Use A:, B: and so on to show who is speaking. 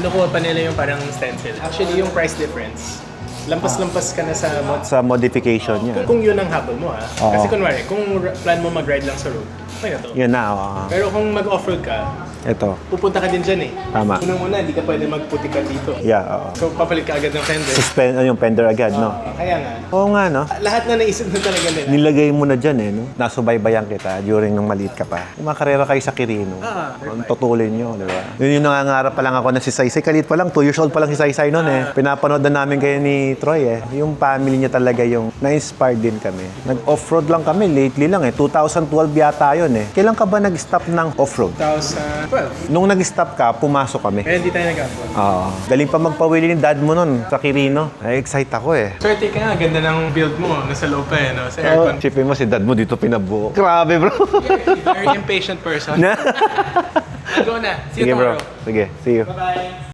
A: kinukuha pa nila yung parang stencil. Actually, yung price difference, lampas-lampas ka na sa
B: Sa modification niya.
A: kung yun ang habol mo
B: Oo.
A: Kasi kunwari, kung plan mo mag-ride lang sa road, okay na to.
B: Yun na,
A: Pero kung mag-off-road ka,
B: Ito.
A: pupunta ka din dyan
B: Tama.
A: Unang-una, hindi ka pwede magputi ka dito.
B: Yeah, oo.
A: So, papalit ka agad ng fender.
B: Yung fender agad, no?
A: Kaya nga,
B: Oo nga, no?
A: lahat na naisip na talaga nila.
B: Nilagay mo na dyan, no? Nasubaybayan kita during nung maliit ka pa. Kumakarera kayo sa Quirino. Ang tutulin nyo, di ba? Yun yung nangangarap pa lang ako na si Saysay. Kalit pa lang, 2 years old pa lang si Saysay noon, Pinapanood na namin kayo ni Troy, Yung family niya talaga yung na-inspired din kami. Nag-offroad lang kami, lately lang, 2012 yata yun, Kailan ka ba nag-stop ng offroad?
A: 2012.
B: Nung nag-stop ka, pumasok kami.
A: Kaya hindi tayo nag-upload.
B: Oo. Galing pa magpawili ni dad mo nun sa Quirino. Excite ako,
A: Swerte ka nga, ganda ng build mo. Nasa loob pa no? Sa
B: Oh,
A: aircon.
B: chipin mo si dad mo dito pinabuo. Grabe, bro.
A: Very impatient person. I'll go na. See you
B: Sige, bro.
A: tomorrow.
B: Sige, see you.
A: Bye-bye.